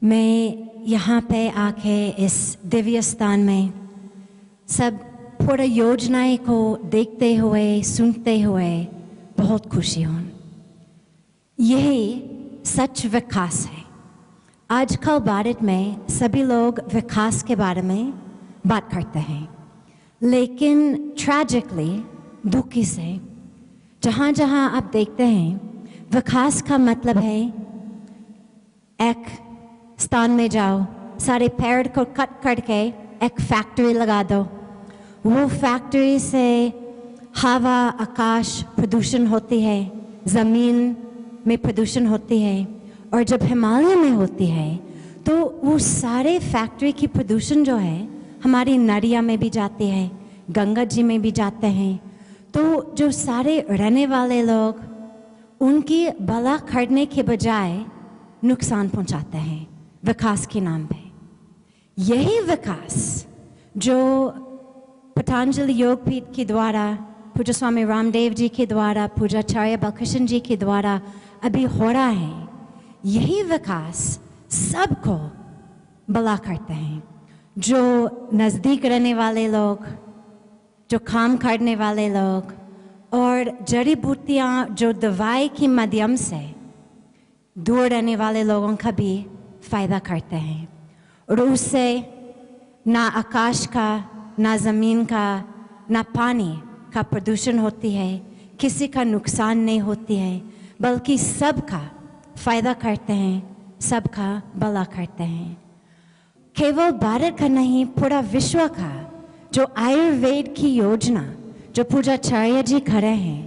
मैं यहाँ पे आके इस दिव्य स्थान में सब पूरा योजनाएं को देखते हुए सुनते हुए बहुत खुशी हूँ। यही सच विकास है। आजकल भारत में सभी लोग विकास के बारे में बात करते हैं, लेकिन ट्रेजिकली दुखी से जहाँ जहाँ आप देखते हैं विकास का मतलब है एक स्थान में जाओ, सारे पेड़ को कट करके एक फैक्ट्री लगा दो, वो फैक्ट्री से हवा आकाश प्रदूषण होती है, ज़मीन में प्रदूषण होती है, और जब हिमालय में होती है तो वो सारे फैक्ट्री की प्रदूषण जो है हमारी नदियों में भी जाती है, गंगा जी में भी जाते हैं। तो जो सारे रहने वाले लोग उनकी भला करने के बजाय नुकसान पहुंचाते हैं विकास के नाम पे। यही विकास जो पतंजलि योगपीठ के द्वारा, पूज्य स्वामी रामदेव जी के द्वारा, पूज्याचार्य बालकृष्ण जी के द्वारा अभी हो रहा है, यही विकास सबको भला करते हैं। जो नज़दीक रहने वाले लोग, जो काम करने वाले लोग, और जड़ी बूटियाँ जो दवाई के माध्यम से दूर रहने वाले लोगों का भी फ़ायदा करते हैं। और उससे ना आकाश का, ना ज़मीन का, ना पानी का प्रदूषण होती है, किसी का नुकसान नहीं होती है, बल्कि सबका फ़ायदा करते हैं, सबका भला करते हैं। केवल भारत का नहीं, पूरा विश्व का जो आयुर्वेद की योजना जो पूज्याचार्य जी करे हैं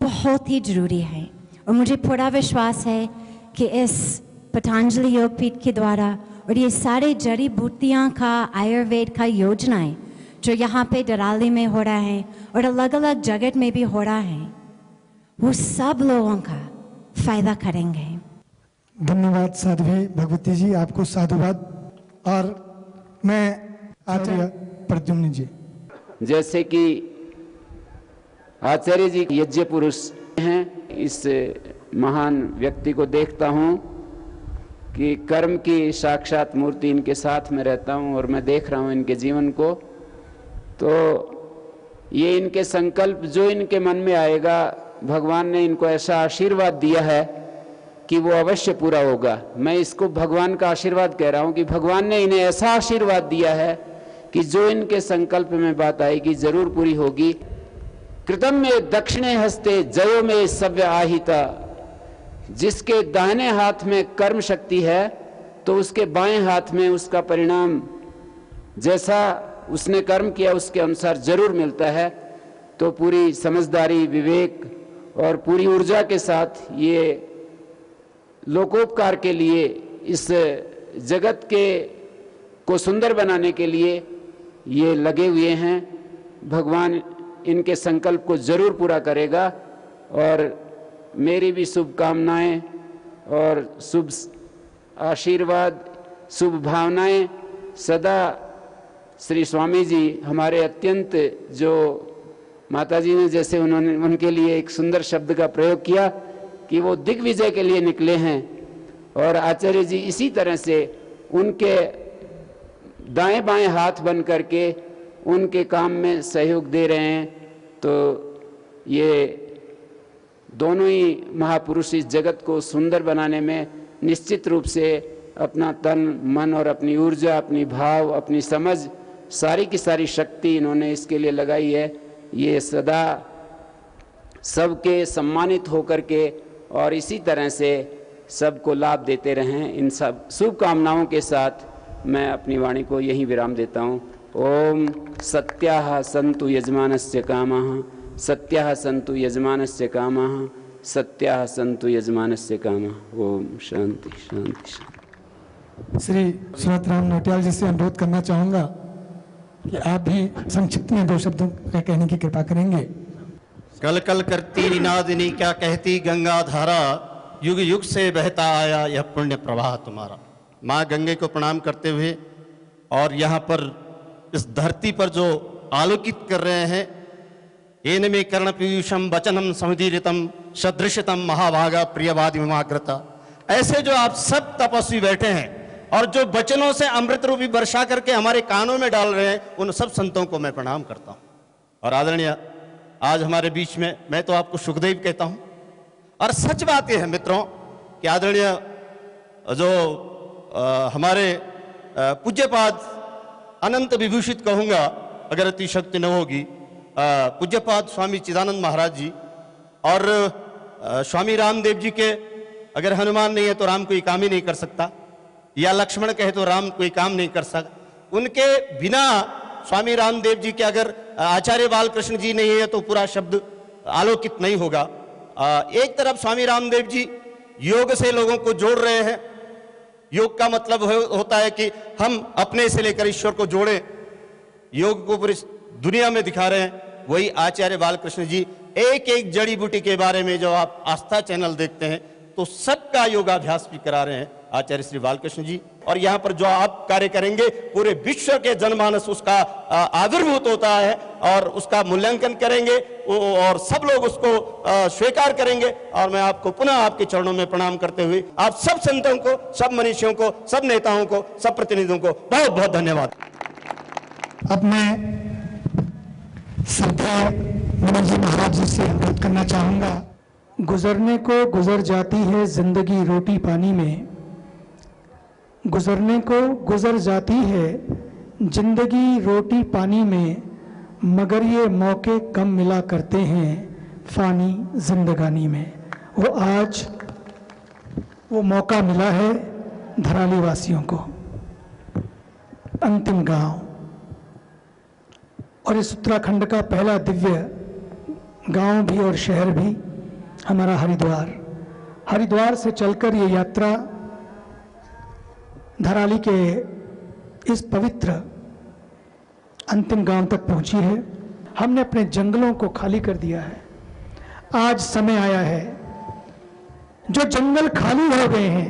बहुत ही ज़रूरी है। और मुझे पूरा विश्वास है कि इस पतंजलि योगपीठ के द्वारा और ये सारे जड़ी बूटियाँ का आयुर्वेद का योजनाएं जो यहाँ पे दराली में हो रहा है और अलग अलग जगह में भी हो रहा है, वो सब लोगों का फ़ायदा करेंगे। धन्यवाद साध्वी भगवती जी, आपको साधुवाद। और मैं आचार्य प्रद्युम्न जी, जैसे कि आचार्य जी यज्ञ पुरुष हैं, इस महान व्यक्ति को देखता हूँ कि कर्म की साक्षात मूर्ति इनके साथ में रहता हूँ और मैं देख रहा हूँ इनके जीवन को। तो ये इनके संकल्प जो इनके मन में आएगा, भगवान ने इनको ऐसा आशीर्वाद दिया है कि वो अवश्य पूरा होगा। मैं इसको भगवान का आशीर्वाद कह रहा हूँ कि भगवान ने इन्हें ऐसा आशीर्वाद दिया है कि जो इनके संकल्प में बात आएगी जरूर पूरी होगी। कृतम में दक्षिणे हस्ते जयो में सव्य आहिता, जिसके दाहिने हाथ में कर्म शक्ति है तो उसके बाएं हाथ में उसका परिणाम जैसा उसने कर्म किया उसके अनुसार जरूर मिलता है। तो पूरी समझदारी, विवेक और पूरी ऊर्जा के साथ ये लोकोपकार के लिए, इस जगत के को सुंदर बनाने के लिए ये लगे हुए हैं। भगवान इनके संकल्प को जरूर पूरा करेगा और मेरी भी शुभकामनाएं और शुभ आशीर्वाद, शुभ भावनाएं सदा श्री स्वामी जी हमारे अत्यंत, जो माता जी ने जैसे उन्होंने उनके लिए एक सुंदर शब्द का प्रयोग किया कि वो दिग्विजय के लिए निकले हैं, और आचार्य जी इसी तरह से उनके दाएं बाएं हाथ बन करके उनके काम में सहयोग दे रहे हैं। तो ये दोनों ही महापुरुष इस जगत को सुंदर बनाने में निश्चित रूप से अपना तन मन और अपनी ऊर्जा, अपनी भाव, अपनी समझ, सारी की सारी शक्ति इन्होंने इसके लिए लगाई है। ये सदा सबके सम्मानित होकर के और इसी तरह से सबको लाभ देते रहें। इन सब शुभकामनाओं के साथ मैं अपनी वाणी को यहीं विराम देता हूँ। ओम सत्याः सन्तु यजमानस्य कामाः, सत्याः सन्तु यजमानस्य कामाः, सत्याः सन्तु यजमानस्य कामाः। ओम शांति शांति शांति। श्री सुरतराम नौटियाल जी से अनुरोध करना चाहूँगा कि आप भी संक्षिप्त में 2 शब्दों का कहने की कृपा करेंगे। कल कल करती नादिनी क्या कहती गंगा धारा, युग युग से बहता आया यह पुण्य प्रवाह तुम्हारा। माँ गंगे को प्रणाम करते हुए और यहाँ पर इस धरती पर जो आलोकित कर रहे हैं, एन में कर्ण पीयूषम वचनम समुदीरितम सदृशतम महाभागा प्रियवादी विमाग्रता, ऐसे जो आप सब तपस्वी बैठे हैं, और जो वचनों से अमृत रूपी वर्षा करके हमारे कानों में डाल रहे हैं, उन सब संतों को मैं प्रणाम करता हूं। और आदरणीय, आज हमारे बीच में मैं तो आपको सुखदेव कहता हूं, और सच बात यह है मित्रों कि आदरणीय जो हमारे पूज्यपाद अनंत विभूषित कहूंगा अगर अतिशक्ति न होगी, पूज्यपाद स्वामी चिदानंद महाराज जी और स्वामी रामदेव जी के, अगर हनुमान नहीं है तो राम कोई काम ही नहीं कर सकता, या लक्ष्मण कहे तो राम कोई काम नहीं कर सकता। उनके बिना स्वामी रामदेव जी के अगर आचार्य बालकृष्ण जी नहीं है तो पूरा शब्द आलोकित नहीं होगा। एक तरफ स्वामी रामदेव जी योग से लोगों को जोड़ रहे हैं। योग का मतलब होता है कि हम अपने से लेकर ईश्वर को जोड़ें, योग को पूरी दुनिया में दिखा रहे हैं। वही आचार्य बालकृष्ण जी एक एक जड़ी बूटी के बारे में, जो आप आस्था चैनल देखते हैं तो सबका योगाभ्यास भी करा रहे हैं आचार्य श्री बालकृष्ण जी। और यहाँ पर जो आप कार्य करेंगे, पूरे विश्व के जनमानस उसका आविर्भूत होता है और उसका मूल्यांकन करेंगे और सब लोग उसको स्वीकार करेंगे। और मैं आपको पुनः आपके चरणों में प्रणाम करते हुए आप सब संतों को, सब मनीषियों को, सब नेताओं को, सब प्रतिनिधियों को बहुत बहुत धन्यवाद। अब मैं श्रद्धेय मनोज जी महाराज जी से अनुरोध करना चाहूँगा। गुजरने को गुजर जाती है जिंदगी रोटी पानी में, गुजरने को गुजर जाती है जिंदगी रोटी पानी में, मगर ये मौके कम मिला करते हैं फानी जिंदगानी में। वो आज वो मौका मिला है धराली वासियों को। अंतिम गांव, और इस उत्तराखंड का पहला दिव्य गांव भी और शहर भी हमारा हरिद्वार। हरिद्वार से चलकर ये यात्रा धराली के इस पवित्र अंतिम गांव तक पहुंची है। हमने अपने जंगलों को खाली कर दिया है। आज समय आया है, जो जंगल खाली हो गए हैं,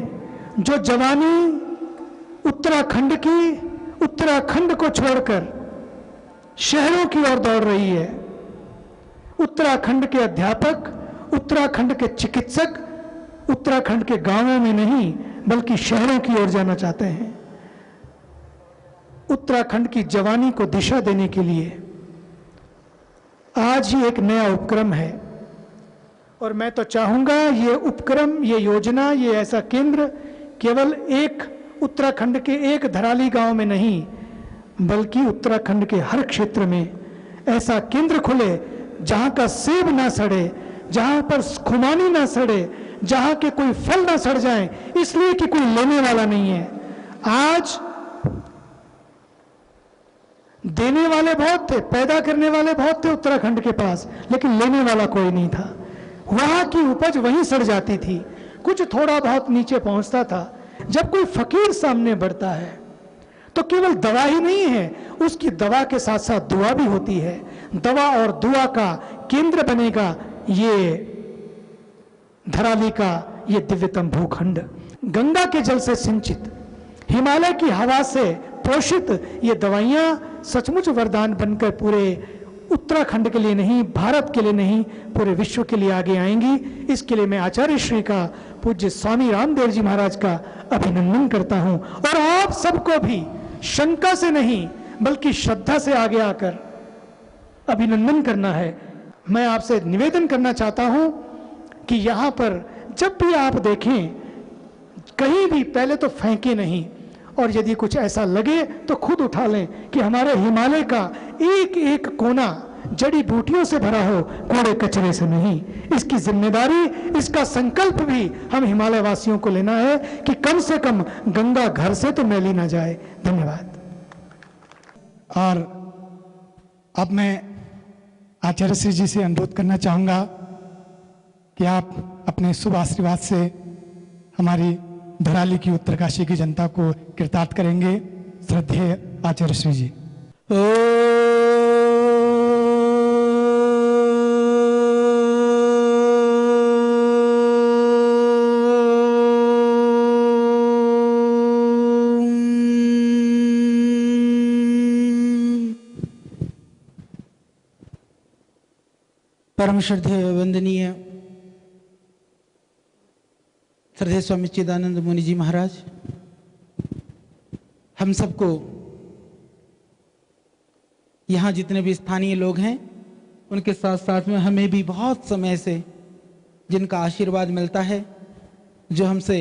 जो जवानी उत्तराखंड की, उत्तराखंड को छोड़कर शहरों की ओर दौड़ रही है। उत्तराखंड के अध्यापक, उत्तराखंड के चिकित्सक उत्तराखंड के गांवों में नहीं बल्कि शहरों की ओर जाना चाहते हैं। उत्तराखंड की जवानी को दिशा देने के लिए आज ही एक नया उपक्रम है, और मैं तो चाहूंगा ये उपक्रम, ये योजना, ये ऐसा केंद्र केवल एक उत्तराखंड के एक धराली गांव में नहीं बल्कि उत्तराखंड के हर क्षेत्र में ऐसा केंद्र खुले जहां का सेब ना सड़े, जहां पर खुमानी ना सड़े, जहां के कोई फल ना सड़ जाए इसलिए कि कोई लेने वाला नहीं है। आज देने वाले बहुत थे, पैदा करने वाले बहुत थे उत्तराखंड के पास, लेकिन लेने वाला कोई नहीं था। वहां की उपज वहीं सड़ जाती थी, कुछ थोड़ा बहुत नीचे पहुंचता था। जब कोई फकीर सामने बढ़ता है तो केवल दवा ही नहीं है, उसकी दवा के साथ साथ दुआ भी होती है। दवा और दुआ का केंद्र बनेगा ये धराली का ये दिव्यतम भूखंड। गंगा के जल से सिंचित, हिमालय की हवा से पोषित ये दवाइयां सचमुच वरदान बनकर पूरे उत्तराखंड के लिए नहीं, भारत के लिए नहीं, पूरे विश्व के लिए आगे आएंगी। इसके लिए मैं आचार्य श्री का, पूज्य स्वामी रामदेव जी महाराज का अभिनंदन करता हूं। और आप सबको भी शंका से नहीं बल्कि श्रद्धा से आगे आकर अभिनंदन करना है। मैं आपसे निवेदन करना चाहता हूं कि यहां पर जब भी आप देखें, कहीं भी पहले तो फेंके नहीं, और यदि कुछ ऐसा लगे तो खुद उठा लें कि हमारे हिमालय का एक एक कोना जड़ी बूटियों से भरा हो, कूड़े कचरे से नहीं। इसकी जिम्मेदारी, इसका संकल्प भी हम हिमालय वासियों को लेना है कि कम से कम गंगा घर से तो मैली ना जाए। धन्यवाद। और अब मैं आचार्य श्री जी से अनुरोध करना चाहूँगा कि आप अपने शुभ आशीर्वाद से हमारी धराली की उत्तरकाशी की जनता को कृतार्थ करेंगे। श्रद्धेय आचार्य श्री जी। परम श्रद्धेय वंदनीय श्रद्धेय स्वामी चिदानंद मुनि जी महाराज, हम सबको, यहाँ जितने भी स्थानीय लोग हैं उनके साथ साथ में हमें भी बहुत समय से जिनका आशीर्वाद मिलता है, जो हमसे